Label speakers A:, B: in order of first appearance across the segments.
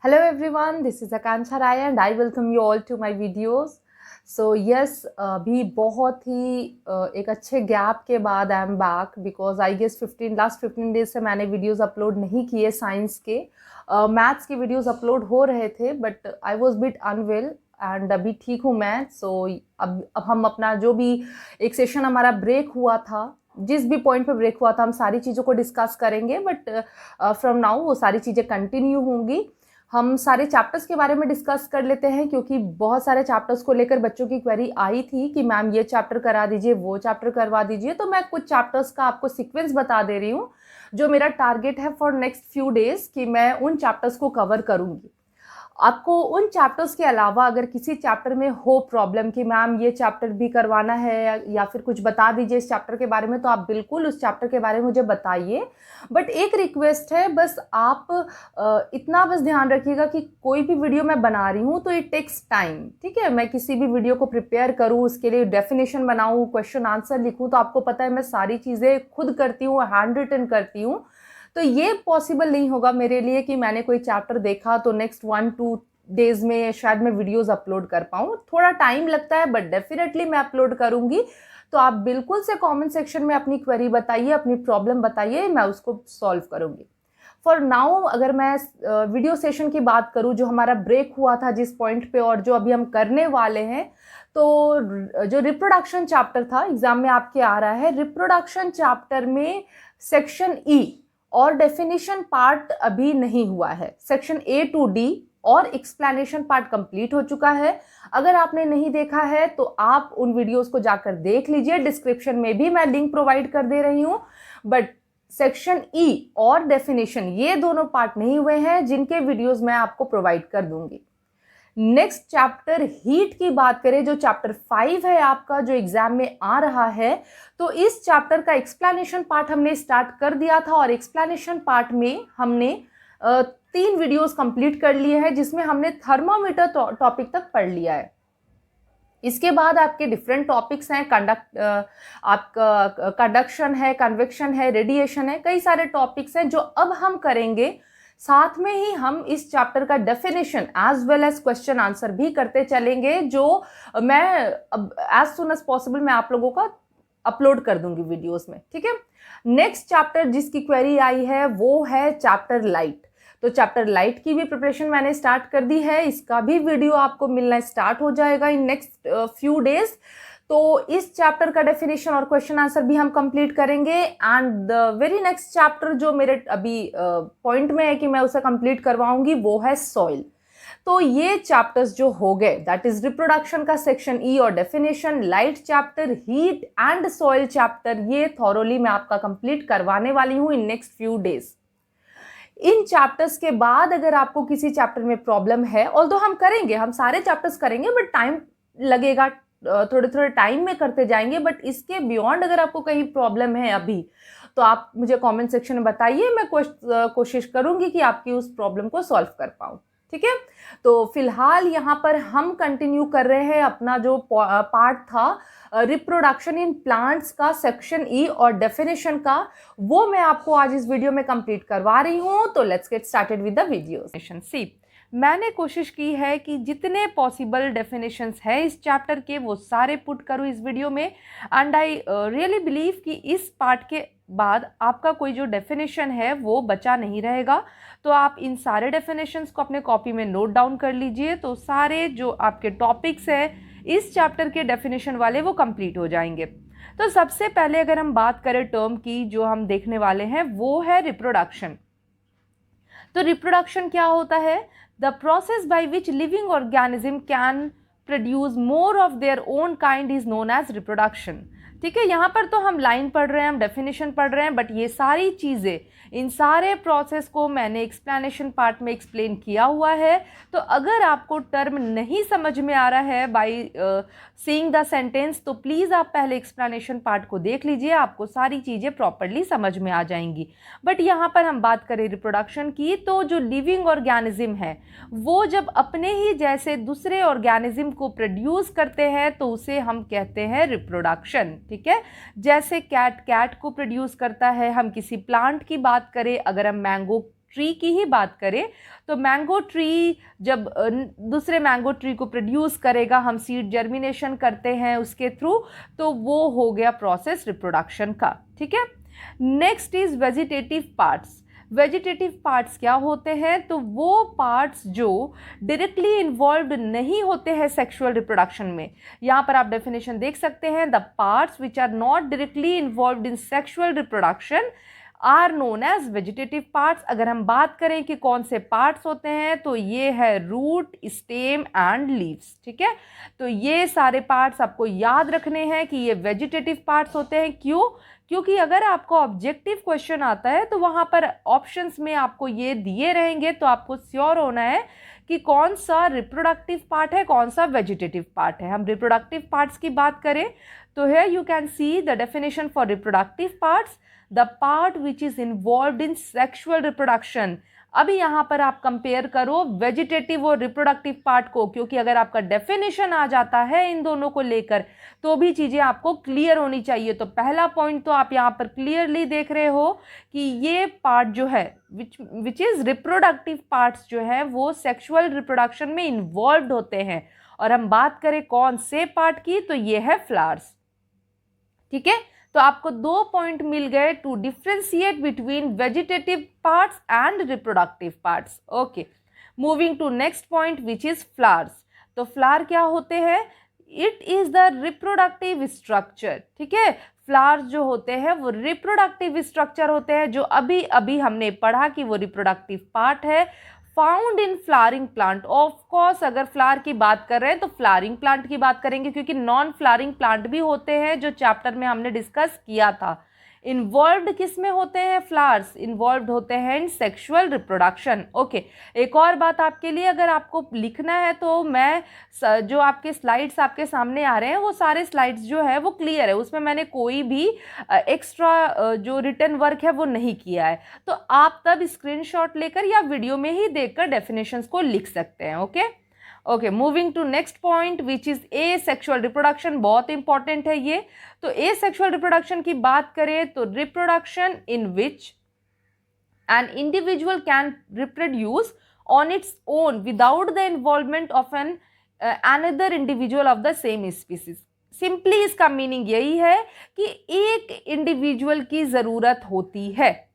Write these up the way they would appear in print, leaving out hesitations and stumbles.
A: Hello everyone, this is Akanksha Rai and I welcome you all to my videos. So yes, अभी बहुत ही एक अच्छे gap के बाद I am back because I guess last 15 days से मैंने videos upload नहीं किए साइंस के। मैथ्स के वीडियोस अपलोड हो रहे थे but I was bit unwell एंड अभी ठीक हूँ मैं। सो अब हम अपना जो भी एक सेशन हमारा ब्रेक हुआ था, जिस भी पॉइंट पे ब्रेक हुआ था, हम सारी चीज़ों को डिस्कस करेंगे बट फ्रॉम नाउ वो सारी चीज़ें कंटिन्यू होंगी। हम सारे चैप्टर्स के बारे में डिस्कस कर लेते हैं क्योंकि बहुत सारे चैप्टर्स को लेकर बच्चों की क्वेरी आई थी कि मैम ये चैप्टर करा दीजिए, वो चैप्टर करवा दीजिए। तो मैं कुछ चैप्टर्स का आपको सीक्वेंस बता दे रही हूँ जो मेरा टारगेट है फॉर नेक्स्ट फ्यू डेज कि मैं उन चैप्टर्स को कवर करूँगी। आपको उन चैप्टर्स के अलावा अगर किसी चैप्टर में हो प्रॉब्लम कि मैम ये चैप्टर भी करवाना है या फिर कुछ बता दीजिए इस चैप्टर के बारे में, तो आप बिल्कुल उस चैप्टर के बारे में मुझे बताइए। बट एक रिक्वेस्ट है, बस आप इतना बस ध्यान रखिएगा कि कोई भी वीडियो मैं बना रही हूँ तो इट टेक्स टाइम, ठीक है। मैं किसी भी वीडियो को प्रिपेयर करूँ, उसके लिए डेफिनेशन बनाऊँ, क्वेश्चन आंसर लिखूँ, तो आपको पता है मैं सारी चीज़ें खुद करती हूँ, हैंड रिटन करती हूँ। तो ये पॉसिबल नहीं होगा मेरे लिए कि मैंने कोई चैप्टर देखा तो नेक्स्ट 1-2 डेज में शायद मैं वीडियोस अपलोड कर पाऊँ। थोड़ा टाइम लगता है बट डेफिनेटली मैं अपलोड करूँगी। तो आप बिल्कुल से कमेंट सेक्शन में अपनी क्वेरी बताइए, अपनी प्रॉब्लम बताइए, मैं उसको सॉल्व करूँगी। फॉर नाउ अगर मैं वीडियो सेशन की बात करूँ जो हमारा ब्रेक हुआ था जिस पॉइंट पे और जो अभी हम करने वाले हैं, तो जो रिप्रोडक्शन चैप्टर था एग्जाम में आपके आ रहा है, रिप्रोडक्शन चैप्टर में सेक्शन ई और डेफिनेशन पार्ट अभी नहीं हुआ है। सेक्शन ए टू डी और एक्सप्लेनेशन पार्ट कंप्लीट हो चुका है। अगर आपने नहीं देखा है तो आप उन वीडियोस को जाकर देख लीजिए, डिस्क्रिप्शन में भी मैं लिंक प्रोवाइड कर दे रही हूँ। बट सेक्शन ई और डेफिनेशन ये दोनों पार्ट नहीं हुए हैं, जिनके वीडियोस मैं आपको प्रोवाइड कर दूंगी। नेक्स्ट चैप्टर हीट की बात करें, जो चैप्टर 5 है आपका, जो एग्जाम में आ रहा है, तो इस चैप्टर का एक्सप्लेनेशन पार्ट हमने स्टार्ट कर दिया था और एक्सप्लेनेशन पार्ट में हमने 3 वीडियोस कंप्लीट कर लिए हैं जिसमें हमने थर्मोमीटर टॉपिक तक पढ़ लिया है। इसके बाद आपके डिफरेंट टॉपिक्स हैं, आपका कंडक्शन है, कन्वेक्शन है, रेडिएशन है, कई सारे टॉपिक्स हैं जो अब हम करेंगे। साथ में ही हम इस चैप्टर का definition as well as question answer भी करते चलेंगे, जो मैं अब एज सुन एज पॉसिबल मैं आप लोगों का अपलोड कर दूंगी वीडियोस में, ठीक है। नेक्स्ट चैप्टर जिसकी क्वेरी आई है वो है चैप्टर लाइट। तो चैप्टर लाइट की भी प्रिपरेशन मैंने स्टार्ट कर दी है, इसका भी वीडियो आपको मिलना स्टार्ट हो जाएगा इन नेक्स्ट फ्यू डेज। तो इस चैप्टर का डेफिनेशन और क्वेश्चन आंसर भी हम कंप्लीट करेंगे। And the very next chapter जो मेरे अभी पॉइंट में है कि मैं उसे कंप्लीट करवाऊंगी वो है सॉइल। तो ये चैप्टर्स जो हो गए, दैट इज रिप्रोडक्शन का सेक्शन ई और definition, light chapter, heat and soil chapter, ये थॉरोली मैं आपका कंप्लीट करवाने वाली हूं in next few days. In chapters के बाद अगर आपको किसी चैप्टर में प्रॉब्लम है, ऑल्दो हम करेंगे, हम सारे चैप्टर्स करेंगे बट टाइम लगेगा, थोड़े थोड़े टाइम में करते जाएंगे। बट इसके बियॉन्ड अगर आपको कहीं प्रॉब्लम है अभी, तो आप मुझे कमेंट सेक्शन में बताइए, मैं कोशिश करूंगी कि आपकी उस प्रॉब्लम को सॉल्व कर पाऊँ, ठीक है। तो फिलहाल यहाँ पर हम कंटिन्यू कर रहे हैं अपना जो पार्ट था रिप्रोडक्शन इन प्लांट्स का, सेक्शन ई और डेफिनेशन का, वो मैं आपको आज इस वीडियो में कंप्लीट करवा रही हूँ। तो let's get started with the video. See, मैंने कोशिश की है कि जितने पॉसिबल डेफिनेशंस है इस चैप्टर के वो सारे पुट करूँ इस वीडियो में। एंड आई रियली बिलीव कि इस पार्ट के बाद आपका कोई जो डेफिनेशन है वो बचा नहीं रहेगा। तो आप इन सारे डेफिनेशंस को अपने कॉपी में नोट डाउन कर लीजिए, तो सारे जो आपके टॉपिक्स है इस चैप्टर के डेफिनेशन वाले वो कंप्लीट हो जाएंगे। तो सबसे पहले अगर हम बात करें टर्म की जो हम देखने वाले हैं वो है रिप्रोडक्शन। तो रिप्रोडक्शन क्या होता है? The process by which living organism can produce more of their own kind is known as reproduction. ठीक है, यहाँ पर तो हम लाइन पढ़ रहे हैं, हम डेफिनेशन पढ़ रहे हैं, बट ये सारी चीज़ें, इन सारे प्रोसेस को मैंने एक्सप्लेनेशन पार्ट में एक्सप्लेन किया हुआ है। तो अगर आपको टर्म नहीं समझ में आ रहा है बाय सीइंग द सेंटेंस, तो प्लीज़ आप पहले एक्सप्लेनेशन पार्ट को देख लीजिए, आपको सारी चीज़ें प्रॉपरली समझ में आ जाएंगी। बट यहाँ पर हम बात करें रिप्रोडक्शन की, तो जो लिविंग ऑर्गेनिज्म है वो जब अपने ही जैसे दूसरे ऑर्गेनिज्म को प्रोड्यूस करते हैं तो उसे हम कहते हैं रिप्रोडक्शन। ठीक है, जैसे कैट को प्रोड्यूस करता है। हम किसी प्लांट की बात करें, अगर हम मैंगो ट्री की ही बात करें तो मैंगो ट्री जब दूसरे मैंगो ट्री को प्रोड्यूस करेगा, हम सीड जर्मिनेशन करते हैं उसके थ्रू, तो वो हो गया प्रोसेस रिप्रोडक्शन का। ठीक है, next is vegetative parts. Vegetative parts क्या होते हैं? तो वो पार्ट्स जो डायरेक्टली इन्वॉल्व नहीं होते हैं सेक्सुअल रिप्रोडक्शन में। यहाँ पर आप डेफिनेशन देख सकते हैं, the parts which are not directly involve in sexual reproduction are known as vegetative parts. अगर हम बात करें कि कौन से पार्ट्स होते हैं तो ये है रूट, स्टेम एंड लीव्स। ठीक है, तो ये सारे पार्ट्स आपको याद रखने हैं कि ये वेजिटेटिव पार्ट्स होते हैं। क्यों? क्योंकि अगर आपको ऑब्जेक्टिव क्वेश्चन आता है तो वहाँ पर ऑप्शंस में आपको ये दिए रहेंगे, तो आपको श्योर होना है कि कौन सा रिप्रोडक्टिव पार्ट है, कौन सा वेजिटेटिव पार्ट है। हम रिप्रोडक्टिव पार्ट्स की बात करें तो here you can see the definition for reproductive parts, the part which is involved in sexual reproduction. अभी यहाँ पर आप कंपेयर करो वेजिटेटिव और रिप्रोडक्टिव पार्ट को, क्योंकि अगर आपका डेफिनेशन आ जाता है इन दोनों को लेकर तो भी चीज़ें आपको क्लियर होनी चाहिए। तो पहला पॉइंट तो आप यहाँ पर क्लियरली देख रहे हो कि ये पार्ट जो है विच इज़ रिप्रोडक्टिव पार्ट्स जो है वो सेक्सुअल रिप्रोडक्शन में इन्वॉल्व होते हैं। और हम बात करें कौन से पार्ट की, तो ये है फ्लावर्स। ठीक है, तो आपको 2 पॉइंट मिल गए to differentiate between vegetative parts and reproductive parts. Okay, moving to next point which is flowers. तो फ्लावर क्या होते हैं? It is the reproductive structure. ठीक है, फ्लावर्स जो होते हैं वो रिप्रोडक्टिव स्ट्रक्चर होते हैं, जो अभी अभी हमने पढ़ा कि वो रिप्रोडक्टिव पार्ट है found in flowering plant. Of course अगर फ्लावर की बात कर रहे हैं तो फ्लावरिंग प्लांट की बात करेंगे, क्योंकि नॉन फ्लावरिंग प्लांट भी होते हैं जो चैप्टर में हमने डिस्कस किया था। इन्वॉल्व्ड किस में होते हैं? फ्लावर्स इन्वॉल्व्ड होते हैं इन सेक्सुअल रिप्रोडक्शन। ओके, एक और बात आपके लिए अगर आपको लिखना है तो मैं जो आपके स्लाइड्स आपके सामने आ रहे हैं वो सारे स्लाइड्स जो है वो क्लियर है, उसमें मैंने कोई भी एक्स्ट्रा जो रिटन वर्क है वो नहीं किया है। तो आप तब स्क्रीनशॉट लेकर या वीडियो में ही देखकर डेफिनेशंस को लिख सकते हैं। Okay, moving to next point which is asexual reproduction. बहुत इंपॉर्टेंट है ये। तो ए सेक्शुअल रिप्रोडक्शन की बात करें तो reproduction in which an individual can reproduce on its own without the involvement of an another individual of the same species. Simply इसका meaning यही है कि एक इंडिविजुअल की जरूरत होती है,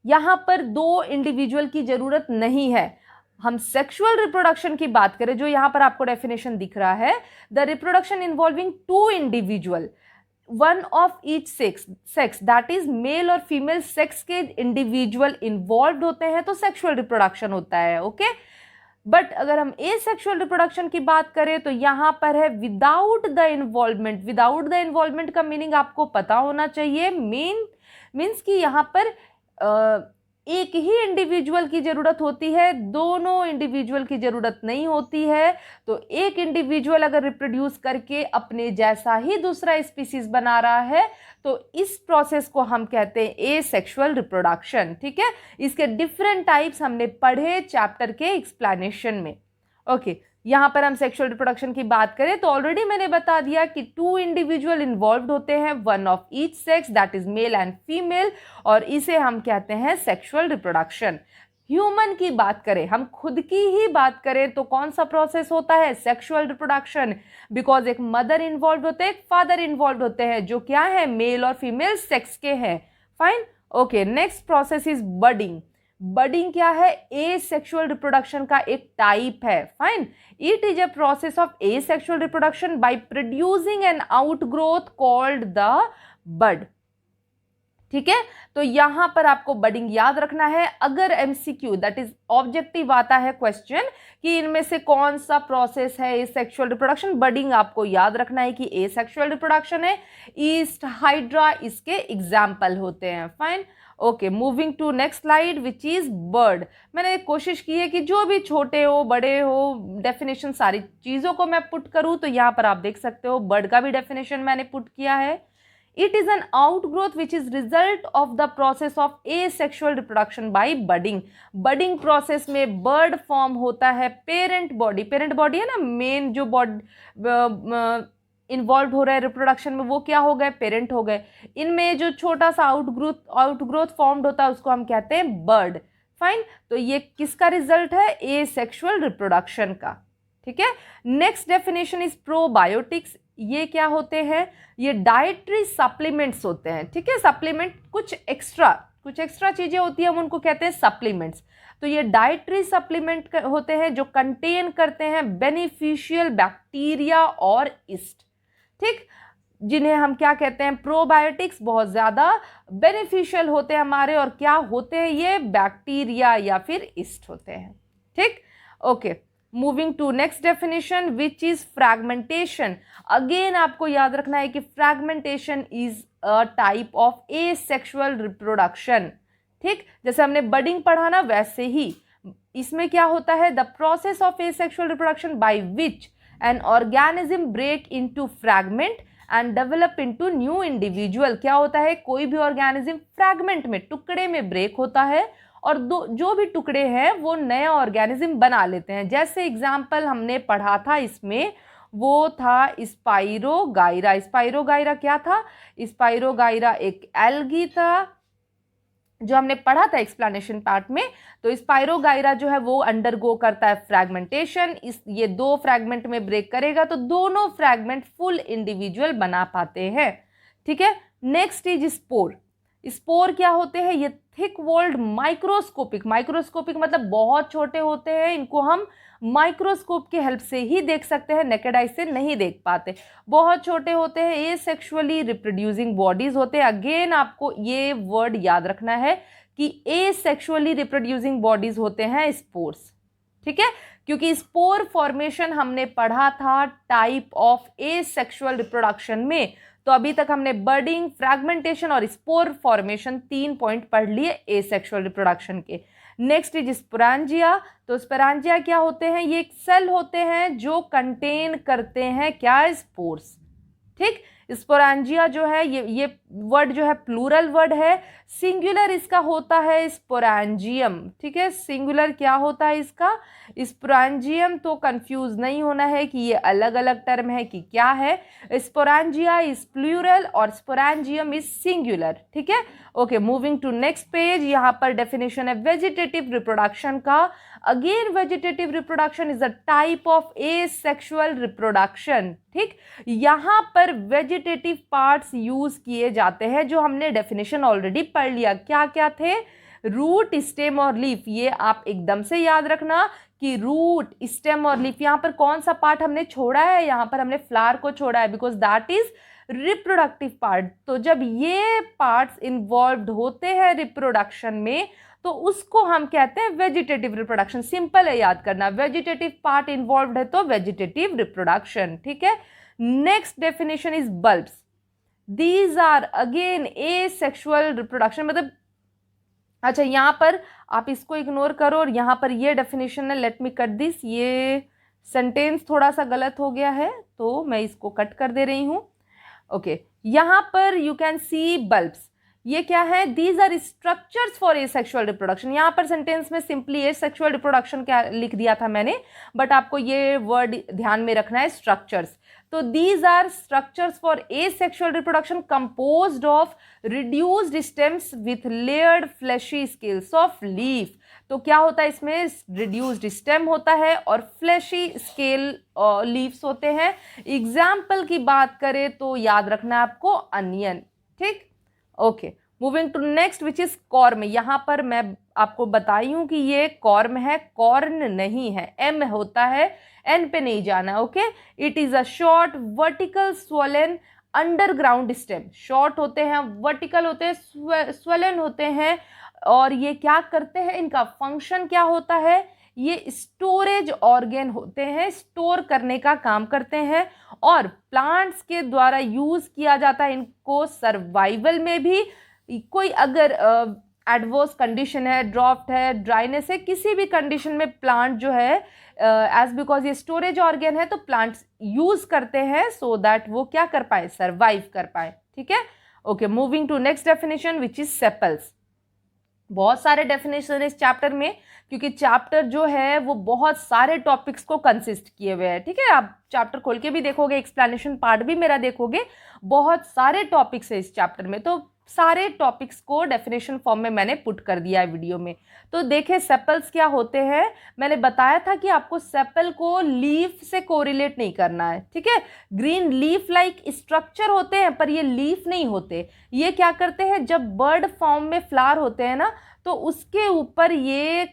A: यहां पर 2 इंडिविजुअल की जरूरत नहीं है। हम सेक्सुअल रिप्रोडक्शन की बात करें, जो यहां पर आपको डेफिनेशन दिख रहा है, the reproduction involving 2 individual, one of each sex that is male और फीमेल सेक्स के इंडिविजुअल इन्वॉल्व होते हैं तो सेक्सुअल रिप्रोडक्शन होता है। ओके, बट अगर हम ए सेक्सुअल रिप्रोडक्शन की बात करें तो यहां पर है without the involvement. Without the involvement का मीनिंग आपको पता होना चाहिए। मीन्स कि यहां पर एक ही इंडिविजुअल की जरूरत होती है, दोनों इंडिविजुअल की जरूरत नहीं होती है। तो एक इंडिविजुअल अगर रिप्रोड्यूस करके अपने जैसा ही दूसरा स्पीसीज बना रहा है तो इस प्रोसेस को हम कहते हैं ए सेक्सुअल रिप्रोडक्शन। ठीक है, इसके डिफरेंट टाइप्स हमने पढ़े चैप्टर के एक्सप्लेनेशन में। ओके, यहाँ पर हम सेक्सुअल रिप्रोडक्शन की बात करें तो ऑलरेडी मैंने बता दिया कि 2 इंडिविजुअल इन्वॉल्व होते हैं, one of each sex that is male and female, और इसे हम कहते हैं सेक्सुअल रिप्रोडक्शन। ह्यूमन की बात करें, हम खुद की ही बात करें तो कौन सा प्रोसेस होता है? सेक्सुअल रिप्रोडक्शन, बिकॉज एक मदर इन्वॉल्व होते हैं, एक फादर इन्वॉल्व होते हैं, जो क्या है? मेल और फीमेल सेक्स के हैं। Fine. Okay, next process is budding. Budding क्या है? ए सेक्सुअल रिप्रोडक्शन का एक टाइप है। Fine, it is a process of asexual reproduction by producing an outgrowth called the bud. ठीक है, तो यहां पर आपको बडिंग याद रखना है। अगर एमसीक्यू दैट इज ऑब्जेक्टिव आता है क्वेश्चन कि इनमें से कौन सा प्रोसेस है ए सेक्सुअल रिप्रोडक्शन, बडिंग आपको याद रखना है कि ए सेक्सुअल रिप्रोडक्शन है। ईस्ट हाइड्रा इसके एग्जाम्पल होते हैं। Fine. Okay, moving to next slide which is bud. मैंने कोशिश की है कि जो भी छोटे हो बड़े हो डेफिनेशन सारी चीज़ों को मैं पुट करूँ, तो यहाँ पर आप देख सकते हो बर्ड का भी डेफिनेशन मैंने पुट किया है। It is an outgrowth which is result of the process of asexual reproduction by budding. Budding process में बर्ड फॉर्म होता है पेरेंट बॉडी। पेरेंट बॉडी है ना, मेन जो बॉडी इन्वॉल्व हो रहा है रिप्रोडक्शन में, वो क्या हो गए? पेरेंट हो गए। इनमें जो छोटा सा आउटग्रोथ फॉर्म्ड होता है उसको हम कहते हैं बर्ड। फाइन, तो ये किसका रिजल्ट है? एसेक्सुअल रिप्रोडक्शन का, ठीक है। Next definition is probiotics. ये क्या होते हैं? ये डाइटरी सप्लीमेंट्स होते हैं, ठीक है। सप्लीमेंट कुछ एक्स्ट्रा चीजें होती है, हम उनको कहते हैं सप्लीमेंट्स। तो ये डाइटरी सप्लीमेंट होते हैं जो कंटेन करते हैं बेनिफिशियल बैक्टीरिया और ईस्ट, ठीक, जिन्हें हम क्या कहते हैं? प्रोबायोटिक्स। बहुत ज़्यादा बेनिफिशियल होते हैं हमारे, और क्या होते हैं ये? बैक्टीरिया या फिर ईस्ट होते हैं, ठीक। Okay, moving to next definition which is fragmentation. Again आपको याद रखना है कि fragmentation is a type of asexual reproduction, ठीक। जैसे हमने बडिंग पढ़ा ना, वैसे ही इसमें क्या होता है? The process of asexual reproduction by which an organism break into fragment and develop into new individual. क्या होता है? कोई भी ऑर्गेनिज्म फ्रैगमेंट में, टुकड़े में ब्रेक होता है, और जो भी टुकड़े हैं वो नया ऑर्गेनिज्म बना लेते हैं। जैसे एग्जाम्पल हमने पढ़ा था इसमें, वो था स्पाइरोगाइरा। स्पाइरोगाइरा क्या था? स्पाइरोगाइरा एक एल्गी था, जो हमने पढ़ा था एक्सप्लेनेशन पार्ट में। तो स्पाइरोगाइरा जो है वो अंडरगो करता है फ्रैगमेंटेशन। ये 2 फ्रैगमेंट में ब्रेक करेगा तो दोनों फ्रैगमेंट फुल इंडिविजुअल बना पाते हैं, ठीक है। Next is spore. स्पोर क्या होते हैं? ये थिक वॉल्ड माइक्रोस्कोपिक मतलब बहुत छोटे होते हैं, इनको हम माइक्रोस्कोप की हेल्प से ही देख सकते हैं, नेकेड आई से नहीं देख पाते। बहुत छोटे होते हैं, एसेक्सुअली रिप्रोड्यूसिंग बॉडीज होते हैं। अगेन आपको ये वर्ड याद रखना है कि एसेक्सुअली रिप्रोड्यूसिंग बॉडीज होते हैं स्पोर्स, ठीक है, क्योंकि स्पोर फॉर्मेशन हमने पढ़ा था टाइप ऑफ एसेक्सुअल रिप्रोडक्शन में। तो अभी तक हमने बर्डिंग, फ्रैगमेंटेशन और स्पोर फॉर्मेशन 3 पॉइंट पढ़ लिए एसेक्सुअल रिप्रोडक्शन के। Next is sporangia. तो स्पोरांजिया क्या होते हैं? ये एक सेल होते हैं जो कंटेन करते हैं क्या? स्पोर्स, ठीक। स्पोरांजिया जो है ये वर्ड जो है प्लूरल वर्ड है। सिंगुलर इसका होता है स्पोरांजियम, ठीक है। सिंगुलर क्या होता है इसका? स्पोरांजियम। तो कंफ्यूज नहीं होना है कि ये अलग अलग टर्म है कि क्या है। स्पोरांजिया इज प्लूरल और स्पोरांजियम इज सिंगुलर, ठीक है। Okay, moving to next page. यहाँ पर डेफिनेशन है वेजिटेटिव रिप्रोडक्शन का। Again vegetative reproduction is a type of asexual reproduction, ठीक। यहाँ पर वेजिटेटिव पार्ट्स यूज किए जाते हैं जो हमने डेफिनेशन ऑलरेडी पढ़ लिया। क्या क्या थे? रूट, स्टेम और लीफ। ये आप एकदम से याद रखना कि रूट, स्टेम और लीफ। यहाँ पर कौन सा पार्ट हमने छोड़ा है? यहाँ पर हमने फ्लावर को छोड़ा है, because that is reproductive part. तो जब ये पार्ट्स इन्वॉल्व्ड होते हैं रिप्रोडक्शन में, तो उसको हम कहते हैं वेजिटेटिव रिप्रोडक्शन। सिंपल है याद करना, वेजिटेटिव पार्ट इन्वॉल्व्ड है तो वेजिटेटिव रिप्रोडक्शन, ठीक है। Next definition is bulbs. These are again asexual reproduction. मतलब अच्छा, यहां पर आप इसको इग्नोर करो और यहां पर ये डेफिनेशन है। Let me cut this. ये सेंटेंस थोड़ा सा गलत हो गया है तो मैं इसको कट कर दे रही हूं। ओके, यहां पर यू कैन सी बल्ब्स। ये क्या है? These are structures for asexual reproduction. यहाँ पर सेंटेंस में सिंपली एसेक्सुअल रिप्रोडक्शन क्या लिख दिया था मैंने, बट आपको ये वर्ड ध्यान में रखना है, स्ट्रक्चर्स। तो these are structures for asexual reproduction composed of reduced stems with layered fleshy scales of leaf. तो क्या होता है इसमें? रिड्यूस्ड स्टेम होता है और फ्लैशी स्केल लीव्स होते हैं। एग्जाम्पल की बात करें तो याद रखना है आपको अनियन, ठीक। Okay, moving to next which is corm. यहां पर मैं आपको बताई हूं कि ये कॉर्म है, कॉर्न नहीं है। एम होता है, एन पे नहीं जाना, okay. It is a short vertical swollen underground stem. Short होते हैं, वर्टिकल होते हैं, स्वोलन होते हैं। और ये क्या करते हैं? इनका फंक्शन क्या होता है? ये स्टोरेज ऑर्गेन होते हैं, स्टोर करने का काम करते हैं और प्लांट्स के द्वारा यूज किया जाता है इनको सर्वाइवल में भी। कोई अगर एडवर्स कंडीशन है, ड्रॉफ्ट है, ड्राइनेस है, किसी भी कंडीशन में प्लांट जो है एज बिकॉज ये स्टोरेज ऑर्गेन है तो प्लांट्स यूज करते हैं सो दैट वो क्या कर पाए? सर्वाइव कर पाए, ठीक है। Okay, moving to next definition which is sepals. बहुत सारे डेफिनेशन है इस चैप्टर में, क्योंकि चैप्टर जो है वो बहुत सारे टॉपिक्स को कंसिस्ट किए हुए हैं, ठीक है। आप चैप्टर खोल के भी देखोगे, एक्सप्लेनेशन पार्ट भी मेरा देखोगे, बहुत सारे टॉपिक्स है इस चैप्टर में। तो सारे टॉपिक्स को डेफिनेशन फॉर्म में मैंने पुट कर दिया है वीडियो में। तो देखें सेपल्स क्या होते हैं। मैंने बताया था कि आपको सेपल को लीफ से कोरिलेट नहीं करना है, ठीक है। ग्रीन लीफ लाइक स्ट्रक्चर होते हैं पर ये लीफ नहीं होते। ये क्या करते हैं, जब बर्ड फॉर्म में फ्लावर होते हैं ना, तो उसके ऊपर ये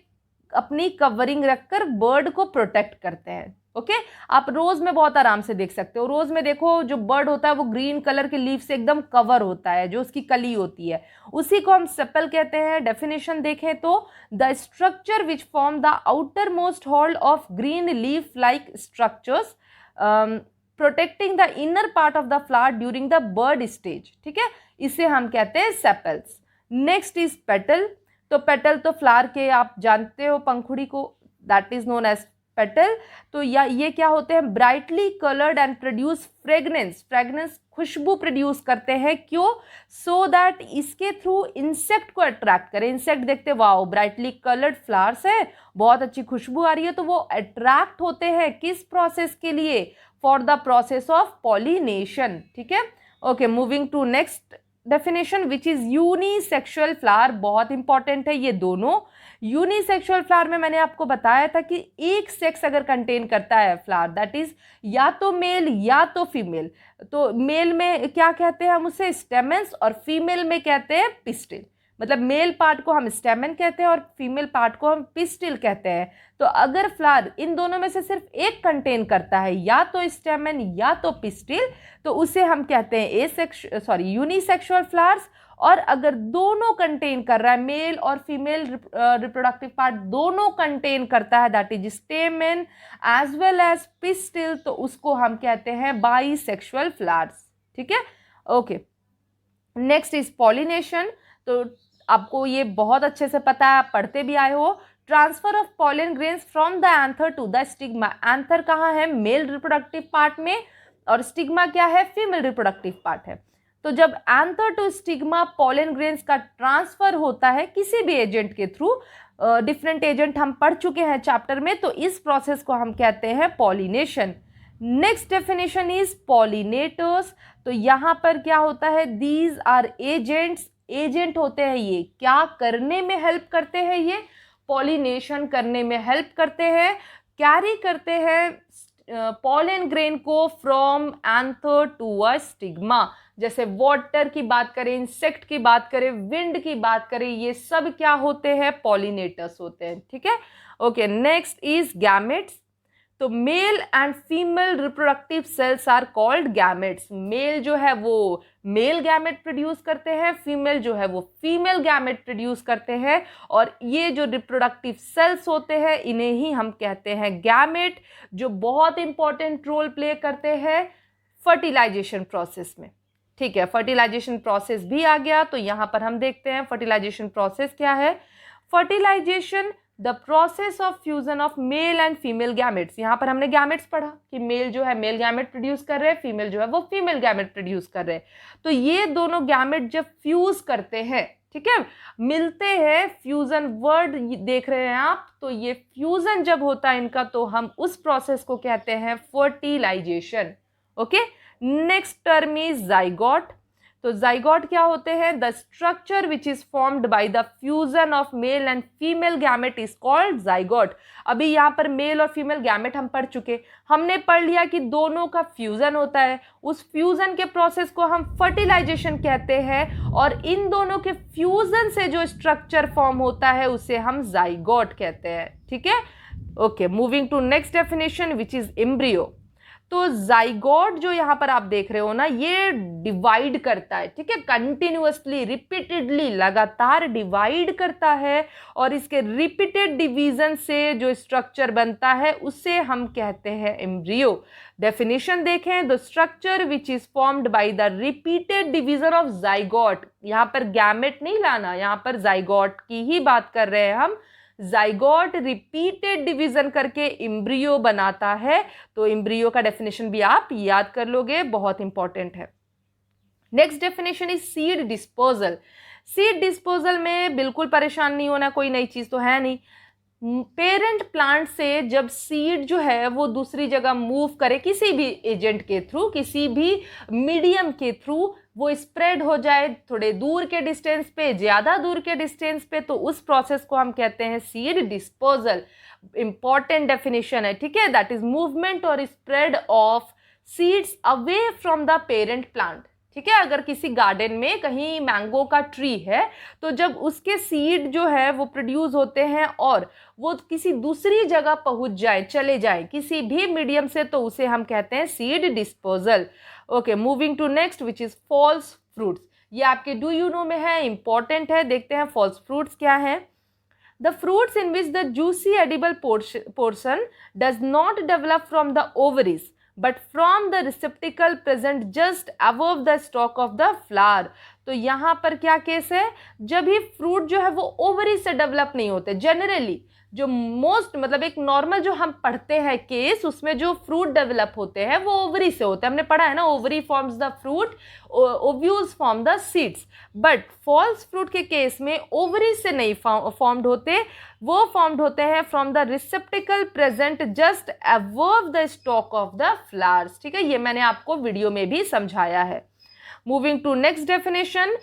A: अपनी कवरिंग रखकर बर्ड को प्रोटेक्ट करते हैं। ओके, आप रोज में बहुत आराम से देख सकते हो। रोज में देखो जो बर्ड होता है वो ग्रीन कलर के लीफ से एकदम कवर होता है, जो उसकी कली होती है, उसी को हम सेपल कहते हैं। डेफिनेशन देखें तो the structure which form the outermost whorl of green leaf like structures protecting the inner part of the flower during the bud stage, ठीक है, इसे हम कहते हैं सेपल्स। Next is petal. तो पेटल तो फ्लावर के आप जानते हो, पंखुड़ी को, that is known as petal. तो या ये क्या होते हैं, brightly coloured and produce fragrance, fragrance खुशबू प्रोड्यूस करते हैं। क्यों, सो दैट इसके थ्रू इंसेक्ट को अट्रैक्ट करें। इंसेक्ट देखते वाओ ब्राइटली कलर्ड फ्लावर्स है, बहुत अच्छी खुशबू आ रही है, तो वो अट्रैक्ट होते हैं किस प्रोसेस के लिए, for the process of pollination, ठीक है। Okay, moving to next definition which is unisexual flower. बहुत इंपॉर्टेंट है ये दोनों। यूनिसेक्सुअल फ्लावर में मैंने आपको बताया था कि एक सेक्स अगर कंटेन करता है फ्लावर, दैट इज या तो मेल या तो फीमेल। तो मेल में क्या कहते हैं हम उसे, स्टेमेंस, और फीमेल में कहते हैं पिस्टिल। मतलब मेल पार्ट को हम स्टेमन कहते हैं और फीमेल पार्ट को हम पिस्टिल कहते हैं। तो अगर फ्लावर इन दोनों में से सिर्फ एक कंटेन करता है, या तो स्टेमन या तो पिस्टिल, तो उसे हम कहते हैं यूनिसेक्सुअल फ्लावर्स। और अगर दोनों कंटेन कर रहा है, मेल और फीमेल रिप्रोडक्टिव पार्ट दोनों कंटेन करता है, that is stamen as well as pistil, तो उसको हम कहते हैं बाईसेक्सुअल फ्लावर्स, ठीक है। Okay, next is pollination. तो आपको ये बहुत अच्छे से पता है, आप पढ़ते भी आए हो। Transfer of pollen grains from the anther to the stigma. Anther कहाँ है, मेल रिप्रोडक्टिव पार्ट में, और स्टिग्मा क्या है, फीमेल रिप्रोडक्टिव पार्ट है। तो जब anther to stigma pollen grains का ट्रांसफर होता है किसी भी एजेंट के थ्रू, डिफरेंट एजेंट हम पढ़ चुके हैं चैप्टर में, तो इस प्रोसेस को हम कहते हैं pollination. Next definition is pollinators. तो यहाँ पर क्या होता है, दीज आर एजेंट्स, एजेंट होते हैं ये, क्या करने में हेल्प करते हैं, ये पॉलिनेशन करने में हेल्प करते हैं, कैरी करते हैं पॉलन ग्रेन को from anther to a stigma. जैसे वाटर की बात करें, इंसेक्ट की बात करें, विंड की बात करें, ये सब क्या होते हैं, पॉलिनेटर्स होते हैं, ठीक है। Okay, next is gametes. तो male and female reproductive cells are called gametes. Male जो है वो मेल गैमेट प्रोड्यूस करते हैं, फीमेल जो है वो फीमेल गैमेट प्रोड्यूस करते हैं, और ये जो रिप्रोडक्टिव सेल्स होते हैं इन्हें ही हम कहते हैं गैमेट, जो बहुत इंपॉर्टेंट रोल प्ले करते हैं फर्टिलाइजेशन प्रोसेस में, ठीक है। फर्टिलाइजेशन प्रोसेस भी आ गया, तो यहाँ पर हम देखते हैं फर्टिलाइजेशन प्रोसेस क्या है। Fertilisation the process of fusion of male and female gametes. यहाँ पर हमने गैमेट्स पढ़ा कि मेल जो है मेल गैमेट प्रोड्यूस कर रहे हैं, फीमेल जो है वो फीमेल गैमेट प्रोड्यूस कर रहे हैं। तो ये दोनों गैमेट जब फ्यूज करते हैं, ठीक है, मिलते हैं, फ्यूजन वर्ड देख रहे हैं आप, तो ये फ्यूजन जब होता है इनका, तो हम उस प्रोसेस को कहते हैं fertilisation. Okay, next term is zygote. तो जाइगोट क्या होते हैं, the structure which is formed by the fusion of male and female gamete is called zygote. अभी यहाँ पर मेल और फीमेल गैमेट हम पढ़ चुके, हमने पढ़ लिया कि दोनों का फ्यूजन होता है, उस फ्यूजन के प्रोसेस को हम फर्टिलाइजेशन कहते हैं, और इन दोनों के फ्यूजन से जो स्ट्रक्चर फॉर्म होता है उसे हम जाइगोट कहते हैं, ठीक है। Okay, moving to next definition which is embryo. तो जाइगोट जो यहाँ पर आप देख रहे हो ना, ये डिवाइड करता है, ठीक है, कंटिन्यूअसली, रिपीटेडली, लगातार डिवाइड करता है, और इसके रिपीटेड डिवीजन से जो स्ट्रक्चर बनता है उसे हम कहते हैं एम्ब्रियो। डेफिनेशन देखें, the structure which is formed by the repeated division of zygote. यहाँ पर गैमेट नहीं लाना, यहाँ पर जाइगोट की ही बात कर रहे हैं हम। जाइगोट रिपीटेड डिवीजन करके एम्ब्रियो बनाता है, तो एम्ब्रियो का डेफिनेशन भी आप याद कर लोगे, बहुत इंपॉर्टेंट है। Next definition is seed disposal. Seed disposal में बिल्कुल परेशान नहीं होना, कोई नई चीज तो है नहीं। पेरेंट प्लांट से जब सीड जो है वो दूसरी जगह मूव करे किसी भी एजेंट के थ्रू, किसी भी मीडियम के थ्रू, वो स्प्रेड हो जाए थोड़े दूर के डिस्टेंस पे, ज़्यादा दूर के डिस्टेंस पे, तो उस प्रोसेस को हम कहते हैं सीड डिस्पोजल। इंपॉर्टेंट डेफिनेशन है, ठीक है, दैट इज मूवमेंट और spread of seeds away from the parent plant. ठीक है, अगर किसी गार्डन में कहीं मैंगो का ट्री है तो जब उसके सीड जो है वो प्रोड्यूस होते हैं और वो किसी दूसरी जगह पहुंच जाए, चले जाए किसी भी मीडियम से, तो उसे हम कहते हैं seed disposal. Okay, moving to next which is false fruits. ये आपके डू यू नो में है, इंपॉर्टेंट है। देखते हैं फॉल्स फ्रूट्स क्या है। The fruits in which the juicy edible portion does not develop from the ovaries but from the receptacle present just above the stalk of the flower। तो यहाँ पर क्या केस है, जब ही फ्रूट जो है वो ओवरी से डेवलप नहीं होते। जनरली जो मोस्ट मतलब एक नॉर्मल जो हम पढ़ते हैं केस, उसमें जो फ्रूट डेवलप होते हैं वो ओवरी से होते हैं। हमने पढ़ा है ना, ovary forms the fruit, ovules form the seeds. But false fruit के केस में ओवरी से नहीं फॉर्म्ड होते, वो फॉर्म्ड होते हैं from the receptacle present just above the stalk of the flowers. ठीक है, ये मैंने आपको वीडियो में भी समझाया है। Moving to next definition,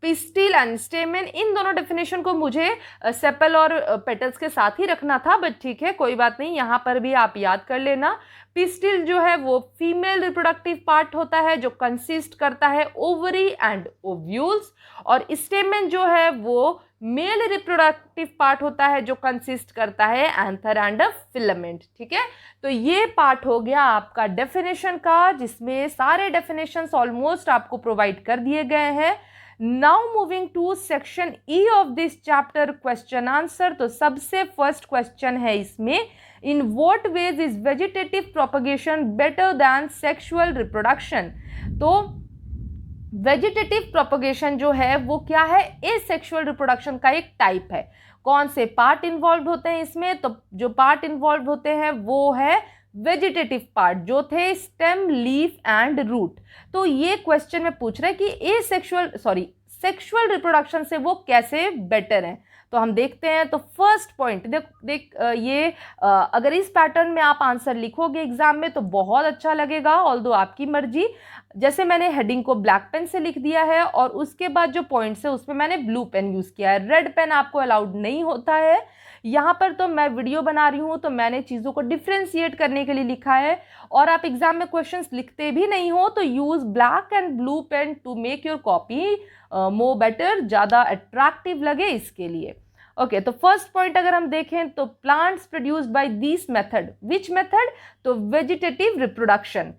A: pistil and stamen. इन दोनों डेफिनेशन को मुझे सेपल और पेटल्स के साथ ही रखना था, बट ठीक है कोई बात नहीं, यहाँ पर भी आप याद कर लेना। पिस्टिल जो है वो फीमेल रिप्रोडक्टिव पार्ट होता है जो कंसिस्ट करता है ओवरी एंड ओव्यूल्स, और स्टेमेन जो है वो मेल रिप्रोडक्टिव पार्ट होता है जो कंसिस्ट करता है एंथर एंड फिलामेंट। ठीक है, तो ये पार्ट हो गया आपका डेफिनेशन का, जिसमें सारे डेफिनेशंस ऑलमोस्ट आपको प्रोवाइड कर दिए गए हैं। Now moving to section E of this chapter, question answer. तो सबसे फर्स्ट क्वेश्चन है इसमें, in what ways is vegetative propagation better than sexual reproduction. तो वेजिटेटिव प्रोपगेशन जो है वो क्या है, एसेक्सुअल रिप्रोडक्शन का एक टाइप है। कौन से पार्ट इन्वॉल्व होते हैं इसमें, तो जो पार्ट इन्वॉल्व होते हैं वो है वेजिटेटिव पार्ट, जो थे स्टेम, लीफ एंड रूट। तो ये क्वेश्चन में पूछ रहा है कि सेक्सुअल रिप्रोडक्शन से वो कैसे बेटर हैं। तो हम देखते हैं। तो फर्स्ट पॉइंट अगर इस पैटर्न में आप आंसर लिखोगे एग्जाम में तो बहुत अच्छा लगेगा, ऑल्दो आपकी मर्जी। जैसे मैंने हेडिंग को ब्लैक पेन से लिख दिया है और उसके बाद जो पॉइंट्स है उसमें मैंने ब्लू पेन यूज़ किया है, रेड पेन आपको अलाउड नहीं होता है। यहाँ पर तो मैं वीडियो बना रही हूँ तो मैंने चीज़ों को डिफ्रेंशिएट करने के लिए लिखा है, और आप एग्जाम में क्वेश्चंस लिखते भी नहीं हो तो use black and blue pen to make your copy more better, ज़्यादा अट्रैक्टिव लगे इसके लिए। ओके, तो फर्स्ट पॉइंट अगर हम देखें तो plants produced by this method, which method, तो vegetative reproduction,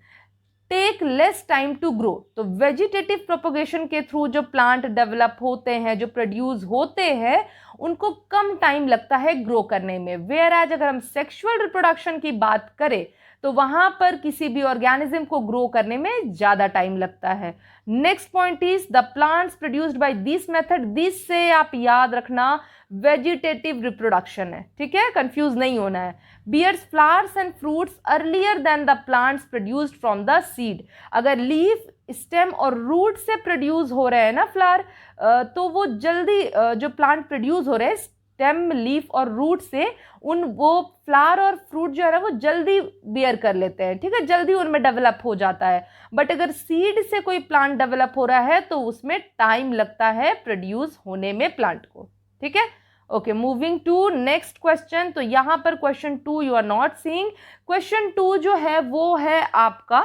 A: take less time to grow. तो वेजिटेटिव प्रोपोगेशन के थ्रू जो प्लांट डेवलप होते हैं, जो प्रोड्यूस होते हैं, उनको कम टाइम लगता है ग्रो करने में। वेयर एज अगर हम सेक्सुअल रिप्रोडक्शन की बात करें तो वहां पर किसी भी ऑर्गेनिज्म को ग्रो करने में ज्यादा टाइम लगता है। Next point is the plants produced by this method, this से आप याद रखना वेजिटेटिव रिप्रोडक्शन है, ठीक है, कंफ्यूज नहीं होना है। Bears flowers and fruits earlier than the plants produced from the seed. अगर लीफ, स्टेम और रूट से प्रोड्यूस हो रहे हैं ना फ्लावर, तो वो जल्दी जो प्लांट प्रोड्यूस हो रहे हैं स्टेम, लीफ और रूट से, वो फ्लावर और फ्रूट जो है ना वो जल्दी बियर कर लेते हैं, ठीक है, जल्दी उनमें डेवलप हो जाता है। बट अगर सीड से कोई प्लांट डेवलप हो रहा है तो उसमें टाइम लगता है प्रोड्यूस होने में प्लांट को, ठीक है। Okay, moving to next question. तो यहाँ पर question 2 you are not seeing. Question 2 जो है वो है आपका,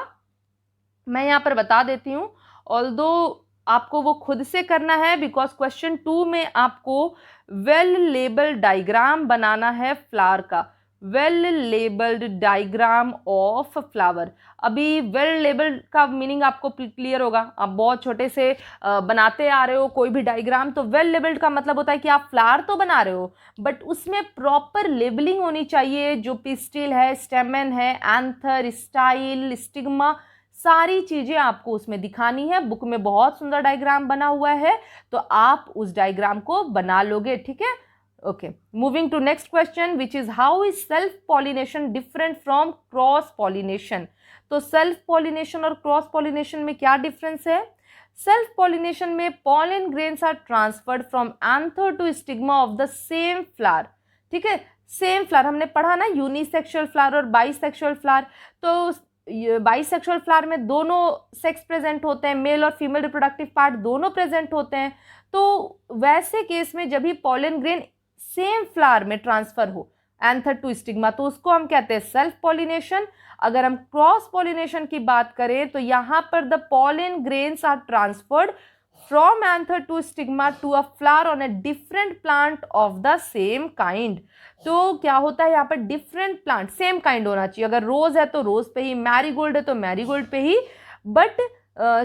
A: मैं यहाँ पर बता देती हूँ, ऑल्दो आपको वो खुद से करना है, बिकॉज क्वेश्चन 2 में आपको वेल लेबल्ड डायग्राम बनाना है फ्लावर का, well labelled diagram of flower. अभी वेल लेबल्ड का मीनिंग आपको क्लियर होगा, आप बहुत छोटे से बनाते आ रहे हो कोई भी डायग्राम, तो वेल लेबल्ड का मतलब होता है कि आप फ्लावर तो बना रहे हो बट उसमें प्रॉपर लेबलिंग होनी चाहिए, जो पिस्टिल है, स्टेमन है, एंथर, स्टाइल, स्टिग्मा, सारी चीज़ें आपको उसमें दिखानी है। बुक में बहुत सुंदर डायग्राम बना हुआ है, तो आप उस डायग्राम को बना लोगे, ठीक है। Okay, moving to next question which is how is self pollination different from cross pollination. तो सेल्फ पॉलिनेशन और क्रॉस पॉलिनेशन में क्या डिफरेंस है। सेल्फ पॉलिनेशन में pollen grains are transferred from anther to stigma of the same flower, ठीक है, same flower हमने पढ़ा ना, यूनिसेक्सुअल फ्लावर और बाइसेक्सुअल फ्लावर। तो बाइसेक्सुअल फ्लावर में दोनों सेक्स प्रेजेंट होते हैं, मेल और फीमेल रिप्रोडक्टिव पार्ट दोनों प्रेजेंट होते हैं, तो वैसे केस में जब भी पॉलन ग्रेन सेम फ्लावर में ट्रांसफर हो एंथर टू स्टिग्मा, तो उसको हम कहते हैं सेल्फ पॉलिनेशन। अगर हम क्रॉस पॉलिनेशन की बात करें तो यहाँ पर the pollen grains are transferred from anther to stigma to a flower on a different plant of the same kind. तो क्या होता है यहाँ पर, डिफरेंट प्लांट, सेम काइंड होना चाहिए। अगर रोज है तो रोज पे ही, मैरीगोल्ड है तो मैरीगोल्ड पे ही, बट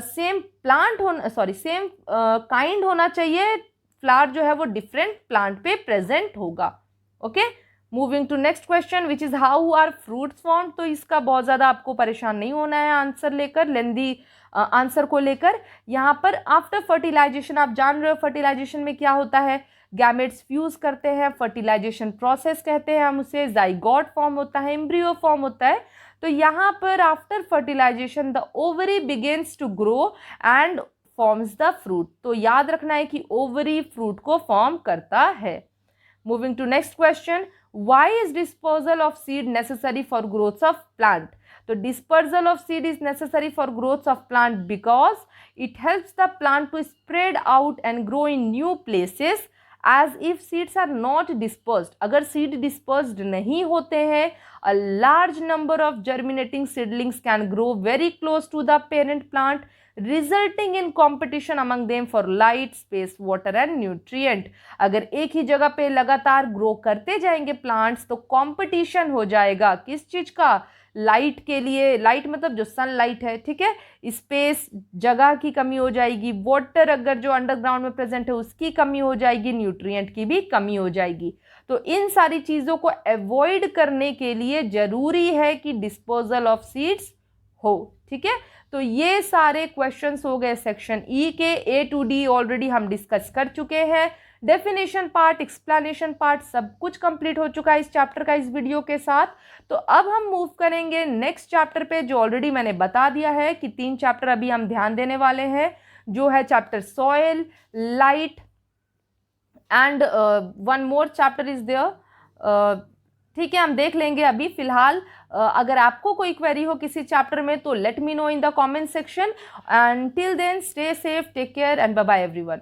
A: सेम प्लांट होना, सॉरी सेम काइंड होना चाहिए। फ्लावर जो है वो डिफरेंट प्लांट पे प्रेजेंट होगा। Okay, moving to next question which is how are fruits form. तो इसका बहुत ज्यादा आपको परेशान नहीं होना है आंसर लेकर, लेंदी आंसर को लेकर। यहाँ पर आफ्टर फर्टिलाइजेशन, आप जान रहे हो फर्टिलाइजेशन में क्या होता है, गैमेट्स फ्यूज करते हैं, फर्टिलाइजेशन प्रोसेस कहते हैं हम उसे, जाइगोट फॉर्म होता है, एम्ब्रियो फॉर्म होता है। तो यहाँ पर after fertilisation the ovary begins to grow and forms the fruit. तो याद रखना है कि ओवरी फ्रूट को फॉर्म करता है। Moving to next question, why is disposal of seed necessary for growth of plant. तो dispersal of seed is necessary for growth of plant because it helps the plant to spread out and grow in new places as if seeds are not dispersed. अगर seed dispersed नहीं होते हैं, a large number of germinating seedlings can grow very close to the parent plant, resulting in competition among them for light, space, water and nutrient. अगर एक ही जगह पे लगातार grow करते जाएंगे प्लांट्स तो कंपटीशन हो जाएगा किस चीज का, लाइट के लिए, लाइट मतलब जो सनलाइट है, ठीक है, स्पेस जगह की कमी हो जाएगी, वाटर अगर जो अंडरग्राउंड में प्रेजेंट है उसकी कमी हो जाएगी, न्यूट्रिएंट की भी कमी हो जाएगी। तो इन सारी चीज़ों को अवॉइड करने के लिए जरूरी है कि डिस्पोजल ऑफ सीड्स हो। ठीक है, तो ये सारे क्वेश्चंस हो गए सेक्शन ई के। ए टू डी ऑलरेडी हम डिस्कस कर चुके हैं। डेफिनेशन पार्ट, एक्सप्लेनेशन पार्ट सब कुछ कंप्लीट हो चुका है इस चैप्टर का इस वीडियो के साथ। तो अब हम मूव करेंगे नेक्स्ट चैप्टर पे, जो ऑलरेडी मैंने बता दिया है कि 3 चैप्टर अभी हम ध्यान देने वाले हैं, जो है chapter soil, light and one more chapter is there. ठीक है, हम देख लेंगे अभी फिलहाल। अगर आपको कोई क्वेरी हो किसी चैप्टर में तो let me know in the comment section. And till then stay safe, take care and bye bye everyone.